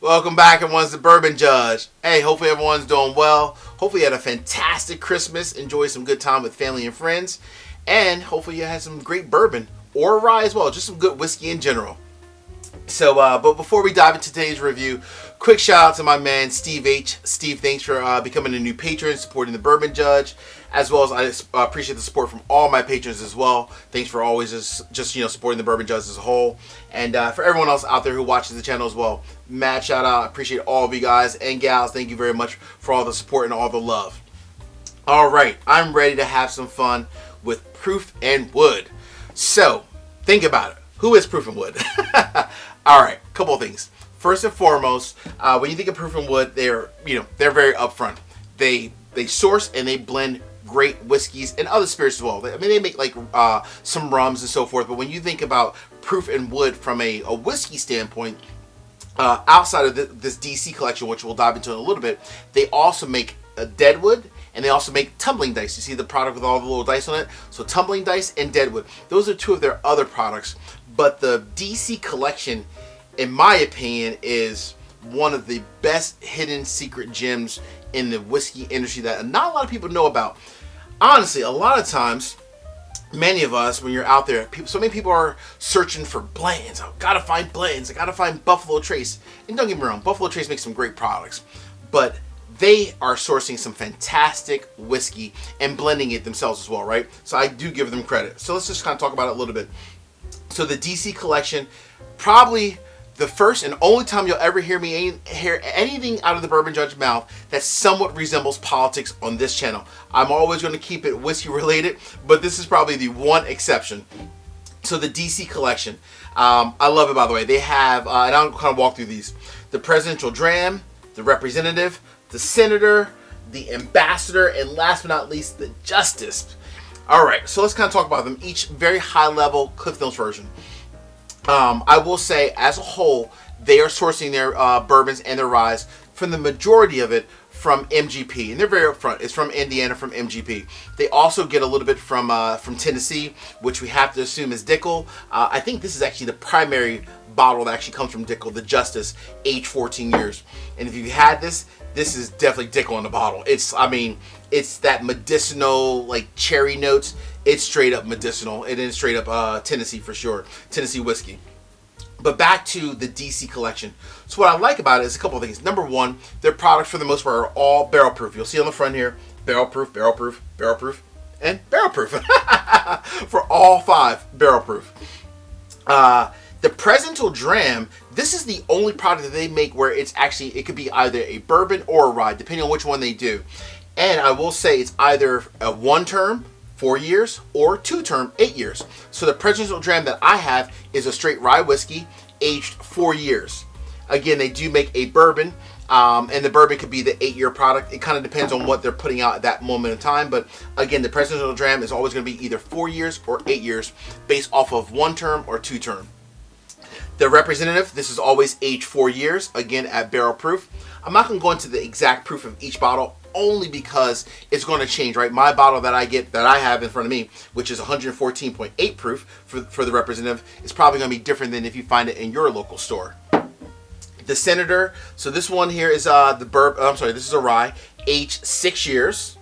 Welcome back, everyone's the Bourbon Judge. Hey, hopefully everyone's doing well. Hopefully you had a fantastic Christmas. Enjoy some good time with family and friends. And hopefully you had some great bourbon or rye as well. Just some good whiskey in general. So, but before we dive into today's review, quick shout out to my man Steve H. Steve, thanks for becoming a new patron, supporting the Bourbon Judge, as well as I appreciate the support from all my patrons as well. Thanks for always just supporting the Bourbon Judge as a whole, and for everyone else out there who watches the channel as well, mad shout out. I appreciate all of you guys and gals. Thank you very much for all the support and all the love. All right, I'm ready to have some fun with Proof and Wood. So, think about it. Who is Proof and Wood? All right, couple of things. First and foremost, when you think of Proof and Wood, they're very upfront. They source and they blend great whiskeys and other spirits as well. I mean, they make like some rums and so forth. But when you think about Proof and Wood from a whiskey standpoint, outside of this DC collection, which we'll dive into in a little bit, they also make a Deadwood. And they also make tumbling dice. You see the product with all the little dice on it? So tumbling dice and Deadwood. Those are two of their other products. But the DC collection, in my opinion, is one of the best hidden secret gems in the whiskey industry that not a lot of people know about. Honestly, a lot of times, many of us, when you're out there, so many people are searching for blends. I gotta find blends. I gotta find Buffalo Trace. And don't get me wrong, Buffalo Trace makes some great products. But they are sourcing some fantastic whiskey and blending it themselves as well, right? So I do give them credit. So let's just kind of talk about it a little bit. So the DC collection, probably the first and only time you'll ever hear me hear anything out of the Bourbon Judge mouth that somewhat resembles politics on this channel. I'm always going to keep it whiskey related, but this is probably the one exception. So the DC collection, I love it, by the way. They have, and I'll kind of walk through these, the Presidential Dram, the Representative, the Senator, the Ambassador, and last but not least, the Justice. All right, so let's kind of talk about them, each very high level Cliff Notes version. I will say, as a whole, they are sourcing their bourbons and their ryes from the majority of it from MGP, and they're very upfront. It's from Indiana, from MGP. They also get a little bit from Tennessee, which we have to assume is Dickel. I think this is actually the primary bottle that actually comes from Dickel, the Justice, aged 14 years. And if you've had this is definitely Dickel in the bottle. It's that medicinal, like cherry notes. It's straight up medicinal. It is straight up Tennessee for sure. Tennessee whiskey. But back to the DC collection. So what I like about it is a couple of things. Number one, their products for the most part are all barrel proof. You'll see on the front here, barrel proof, barrel proof, barrel proof, and barrel proof. For all five, barrel proof. The Presidential Dram, this is the only product that they make where it's actually, it could be either a bourbon or a rye, depending on which one they do. And I will say it's either a 1 term, 4 years, or 2 term, 8 years. So the Presidential Dram that I have is a straight rye whiskey, aged 4 years. Again, they do make a bourbon, and the bourbon could be the 8-year product. It kind of depends on what they're putting out at that moment in time. But again, the Presidential Dram is always going to be either 4 years or 8 years, based off of 1 term or 2 term. The Representative, this is always aged 4 years, again at barrel proof. I'm not going to go into the exact proof of each bottle, only because it's going to change, right? My bottle that I have in front of me, which is 114.8 proof for the Representative, is probably going to be different than if you find it in your local store. The Senator, so this one here is this is a rye, aged 6 years.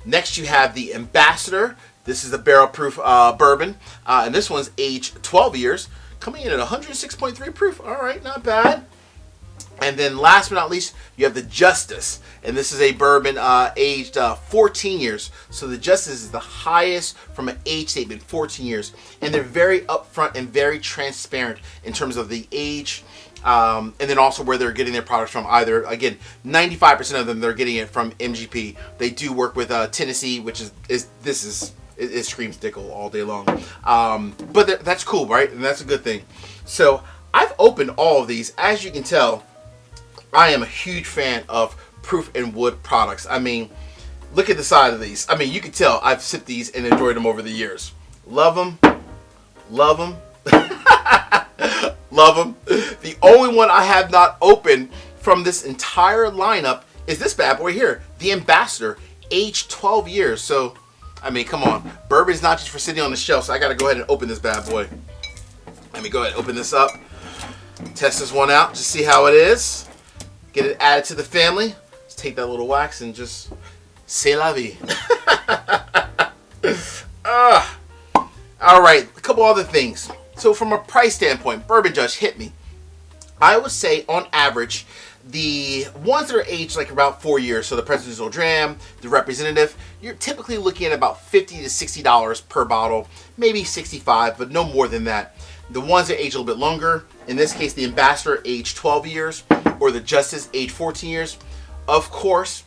Next you have the Ambassador. This is the barrel proof bourbon, and this one's aged 12 years. Coming in at 106.3 proof. All right, not bad. And then last but not least, you have the Justice. And this is a bourbon aged 14 years. So the Justice is the highest from an age statement, 14 years. And they're very upfront and very transparent in terms of the age. And then also where they're getting their products from. Either, again, 95% of them, they're getting it from MGP. They do work with Tennessee, which it screams Dickel all day long. But that's cool, right? And that's a good thing. So I've opened all of these. As you can tell, I am a huge fan of Proof and Wood products. I mean, look at the side of these. I mean, you can tell I've sipped these and enjoyed them over the years. Love them. Love them. Love them. The only one I have not opened from this entire lineup is this bad boy here. The Ambassador, aged 12 years. So, I mean, come on. Bourbon's not just for sitting on the shelf, so I got to go ahead and open this bad boy. Let me go ahead and open this up. Test this one out, just see how it is. Get it added to the family. Let's take that little wax and just c'est la vie. All right, a couple other things. So from a price standpoint, Bourbon Judge hit me. I would say on average, the ones that are aged like about 4 years, so the Presidential Dram, the Representative, you're typically looking at about $50 to $60 per bottle, maybe $65, but no more than that. The ones that age a little bit longer, in this case the Ambassador aged 12 years, or the Justice aged 14 years, of course,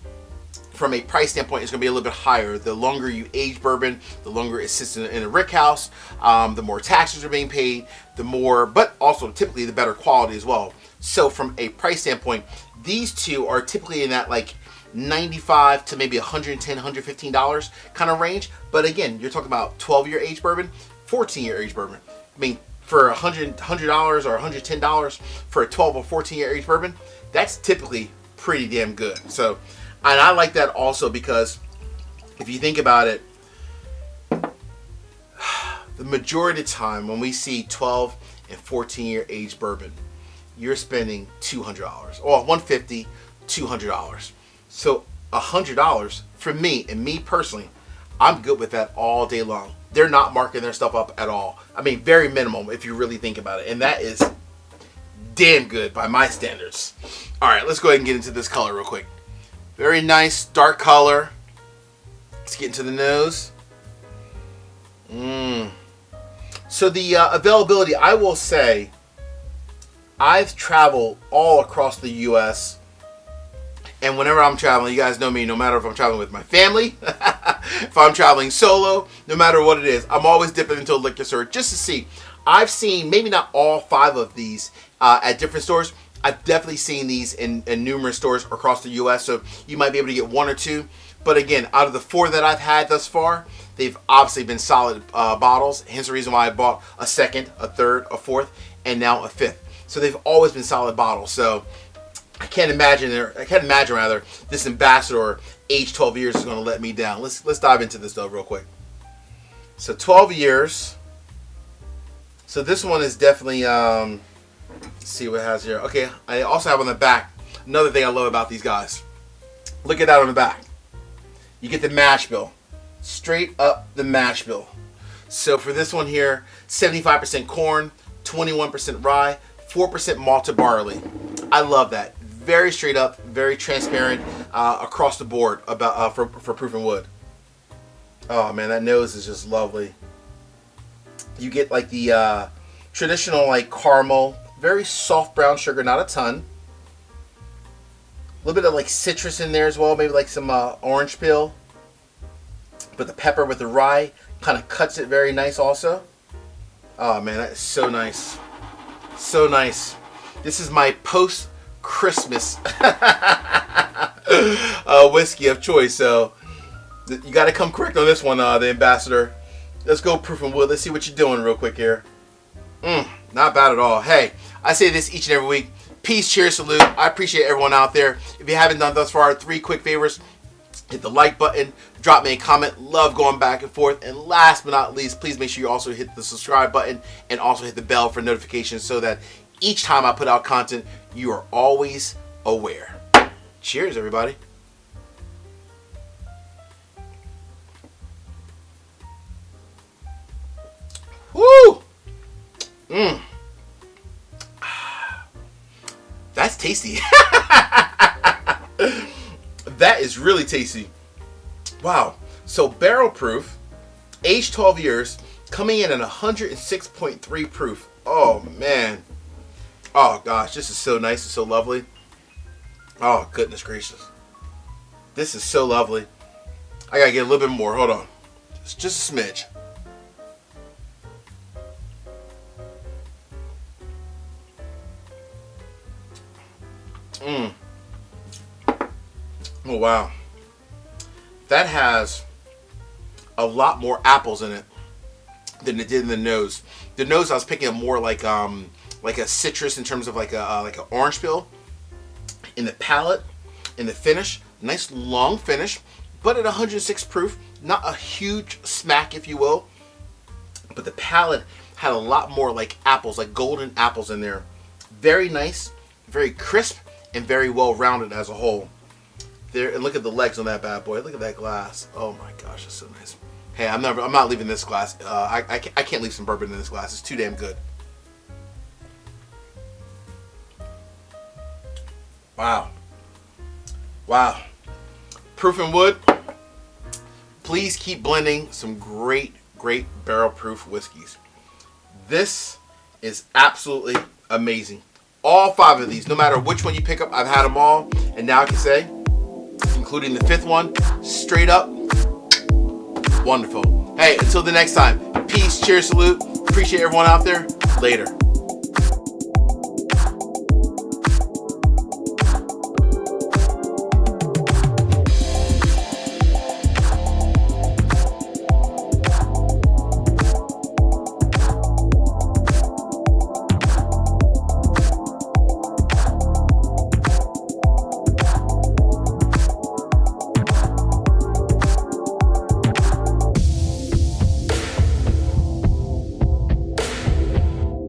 from a price standpoint, it's going to be a little bit higher. The longer you age bourbon, the longer it sits in a rick house, the more taxes are being paid, the more, but also typically the better quality as well. So from a price standpoint, these two are typically in that like $95 to maybe $110, $115 kind of range. But again, you're talking about 12-year age bourbon, 14-year age bourbon. I mean, for $100 or $110 for a 12 or 14-year age bourbon, that's typically pretty damn good. So, and I like that also because if you think about it, the majority of the time when we see 12 and 14-year age bourbon, you're spending $200 or $150, $200. So $100 for me, and me personally, I'm good with that all day long. They're not marking their stuff up at all. I mean, very minimum if you really think about it. And that is damn good by my standards. All right, let's go ahead and get into this color real quick. Very nice, dark color. Let's get into the nose. So the availability, I will say, I've traveled all across the U.S. And whenever I'm traveling, you guys know me, no matter if I'm traveling with my family, if I'm traveling solo, no matter what it is, I'm always dipping into a liquor store just to see. I've seen maybe not all 5 of these at different stores. I've definitely seen these in numerous stores across the U.S., so you might be able to get 1 or 2. But again, out of the 4 that I've had thus far, they've obviously been solid bottles. Hence the reason why I bought a second, a third, a fourth, and now a 5th. So they've always been solid bottles. So I can't imagine this Ambassador age 12 years is going to let me down. Let's dive into this though real quick. So 12 years. So this one is definitely let's see what it has here. Okay, I also have on the back another thing I love about these guys. Look at that on the back. You get the mash bill. Straight up the mash bill. So for this one here, 75% corn, 21% rye, 4% malted barley. I love that. Very straight up, very transparent across the board about for proof and wood. Oh man, that nose is just lovely. You get like the traditional like caramel, very soft brown sugar, not a ton. A little bit of like citrus in there as well, maybe like some orange peel. But the pepper with the rye kind of cuts it very nice also. Oh man, that is so nice. So nice. This is my post-Christmas whiskey of choice. So you got to come correct on this one, the Ambassador. Let's go proof and wood. Let's see what you're doing real quick here. Not bad at all. Hey, I say this each and every week. Peace, cheers, salute. I appreciate everyone out there. If you haven't done thus far, 3 quick favors. Hit the like button, drop me a comment. Love going back and forth. And last but not least, please make sure you also hit the subscribe button and also hit the bell for notifications so that each time I put out content, you are always aware. Cheers, everybody. Woo! That's tasty. That is really tasty. Wow. So barrel proof, aged 12 years, coming in at 106.3 proof. Oh man. Oh gosh, this is so nice and so lovely. Oh goodness gracious. This is so lovely. I gotta get a little bit more. Hold on. Just a smidge. Oh wow. That has a lot more apples in it than it did in the nose. The nose I was picking up more like a citrus in terms of like an orange peel. In the palate, in the finish, nice long finish, but at 106 proof, not a huge smack if you will. But the palate had a lot more like apples, like golden apples in there. very nice, very crisp, and very well rounded as a whole. There, and look at the legs on that bad boy. Look at that glass. Oh my gosh, it's so nice. Hey, I'm not leaving this glass. I can't leave some bourbon in this glass. It's too damn good. Wow. Wow. Proof and wood. Please keep blending some great barrel proof whiskeys. This is absolutely amazing. All 5 of these, no matter which one you pick up, I've had them all, and now I can say, including the 5th one, straight up wonderful. Hey, until the next time, peace, cheers, salute. Appreciate everyone out there. Later.